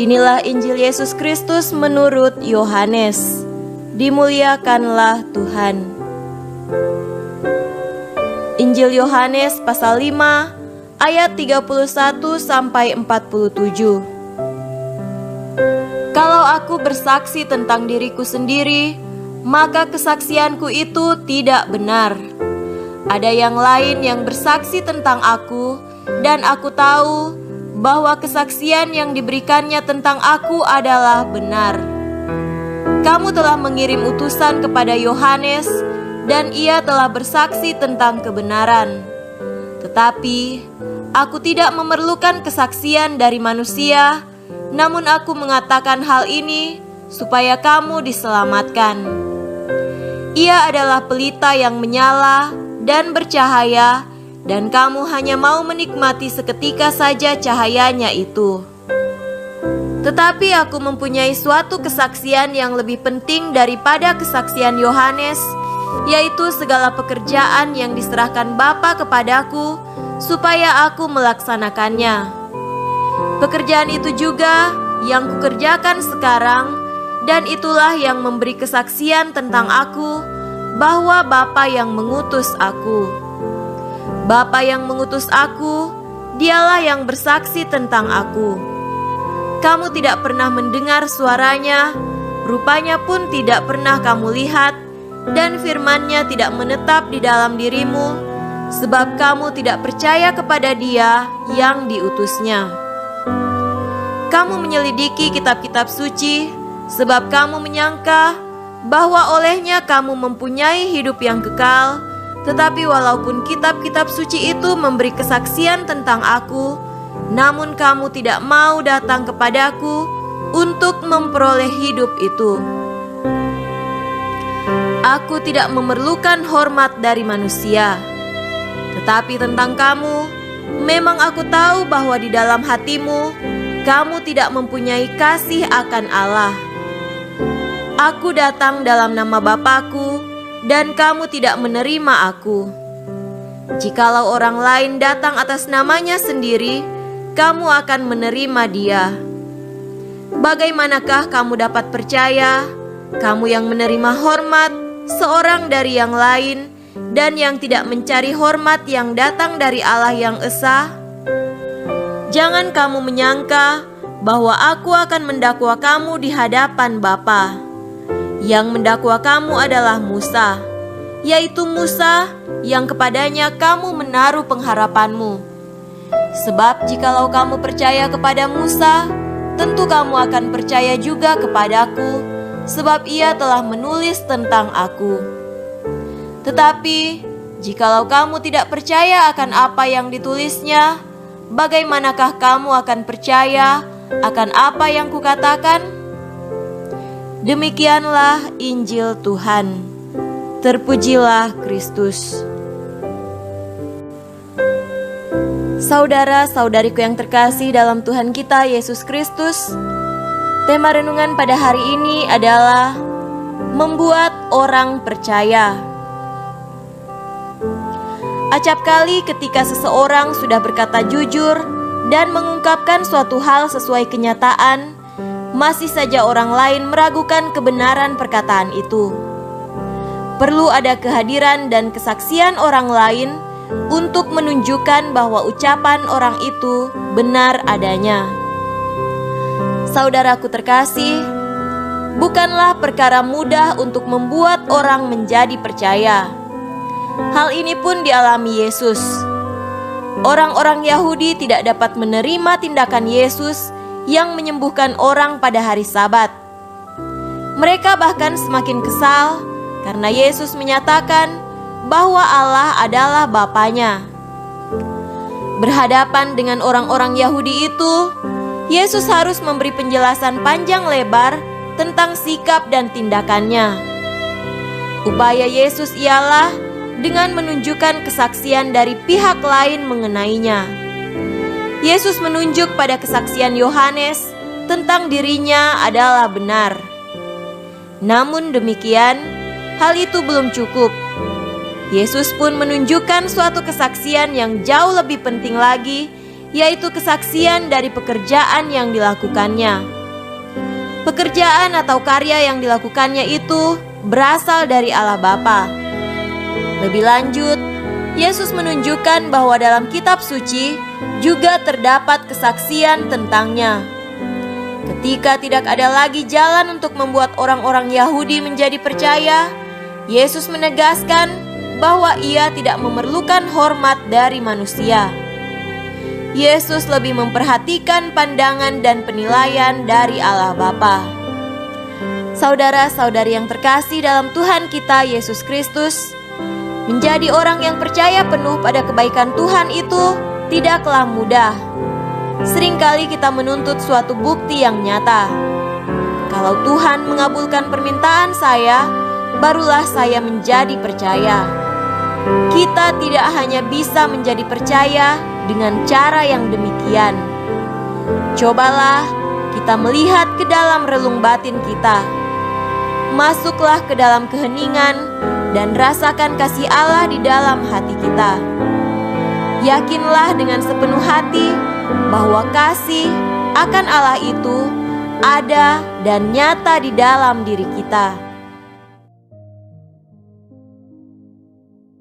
Inilah Injil Yesus Kristus menurut Yohanes. Dimuliakanlah Tuhan. Injil Yohanes pasal 5 ayat 31 sampai 47. Kalau aku bersaksi tentang diriku sendiri, maka kesaksianku itu tidak benar. Ada yang lain yang bersaksi tentang aku, dan aku tahu bahwa kesaksian yang diberikannya tentang aku adalah benar. Kamu telah mengirim utusan kepada Yohanes, dan ia telah bersaksi tentang kebenaran. Tetapi aku tidak memerlukan kesaksian dari manusia, namun aku mengatakan hal ini supaya kamu diselamatkan. Ia adalah pelita yang menyala dan bercahaya, dan kamu hanya mau menikmati seketika saja cahayanya itu. Tetapi aku mempunyai suatu kesaksian yang lebih penting daripada kesaksian Yohanes, yaitu segala pekerjaan yang diserahkan Bapa kepadaku, supaya aku melaksanakannya. Pekerjaan itu juga yang kukerjakan sekarang, dan itulah yang memberi kesaksian tentang aku, bahwa Bapa yang mengutus aku. Bapa yang mengutus aku, dialah yang bersaksi tentang aku. Kamu tidak pernah mendengar suaranya, rupanya pun tidak pernah kamu lihat, dan firman-Nya tidak menetap di dalam dirimu, sebab kamu tidak percaya kepada Dia yang diutusnya. Kamu menyelidiki kitab-kitab suci, sebab kamu menyangka bahwa olehnya kamu mempunyai hidup yang kekal. Tetapi walaupun kitab-kitab suci itu memberi kesaksian tentang aku, namun kamu tidak mau datang kepadaku untuk memperoleh hidup itu. Aku tidak memerlukan hormat dari manusia. Tetapi tentang kamu, memang aku tahu bahwa di dalam hatimu, kamu tidak mempunyai kasih akan Allah. Aku datang dalam nama Bapa-Ku, dan kamu tidak menerima aku. Jikalau orang lain datang atas namanya sendiri, kamu akan menerima dia. Bagaimanakah kamu dapat percaya, kamu yang menerima hormat seorang dari yang lain, dan yang tidak mencari hormat yang datang dari Allah yang esa? Jangan kamu menyangka bahwa aku akan mendakwa kamu di hadapan Bapa. Yang mendakwa kamu adalah Musa, yaitu Musa yang kepadanya kamu menaruh pengharapanmu. Sebab jikalau kamu percaya kepada Musa, tentu kamu akan percaya juga kepadaku, sebab ia telah menulis tentang aku. Tetapi jikalau kamu tidak percaya akan apa yang ditulisnya, bagaimanakah kamu akan percaya akan apa yang kukatakan? Demikianlah Injil Tuhan. Terpujilah Kristus. Saudara-saudariku yang terkasih dalam Tuhan kita Yesus Kristus, tema renungan pada hari ini adalah membuat orang percaya. Acap kali ketika seseorang sudah berkata jujur dan mengungkapkan suatu hal sesuai kenyataan, masih saja orang lain meragukan kebenaran perkataan itu. Perlu ada kehadiran dan kesaksian orang lain untuk menunjukkan bahwa ucapan orang itu benar adanya. Saudaraku terkasih, bukanlah perkara mudah untuk membuat orang menjadi percaya. Hal ini pun dialami Yesus. Orang-orang Yahudi tidak dapat menerima tindakan Yesus yang menyembuhkan orang pada hari Sabat. Mereka bahkan semakin kesal karena Yesus menyatakan bahwa Allah adalah Bapanya. Berhadapan dengan orang-orang Yahudi itu, Yesus harus memberi penjelasan panjang lebar tentang sikap dan tindakannya. Upaya Yesus ialah dengan menunjukkan kesaksian dari pihak lain mengenainya. Yesus menunjuk pada kesaksian Yohanes tentang dirinya adalah benar. Namun demikian, hal itu belum cukup. Yesus pun menunjukkan suatu kesaksian yang jauh lebih penting lagi, yaitu kesaksian dari pekerjaan yang dilakukannya. Pekerjaan atau karya yang dilakukannya itu berasal dari Allah Bapa. Lebih lanjut, Yesus menunjukkan bahwa dalam kitab suci juga terdapat kesaksian tentangnya. Ketika tidak ada lagi jalan untuk membuat orang-orang Yahudi menjadi percaya, Yesus menegaskan bahwa Ia tidak memerlukan hormat dari manusia. Yesus lebih memperhatikan pandangan dan penilaian dari Allah Bapa. Saudara-saudari yang terkasih dalam Tuhan kita Yesus Kristus, menjadi orang yang percaya penuh pada kebaikan Tuhan itu tidaklah mudah. Seringkali kita menuntut suatu bukti yang nyata. Kalau Tuhan mengabulkan permintaan saya, barulah saya menjadi percaya. Kita tidak hanya bisa menjadi percaya dengan cara yang demikian. Cobalah kita melihat ke dalam relung batin kita. Masuklah ke dalam keheningan dan rasakan kasih Allah di dalam hati kita. Yakinlah dengan sepenuh hati bahwa kasih akan Allah itu ada dan nyata di dalam diri kita.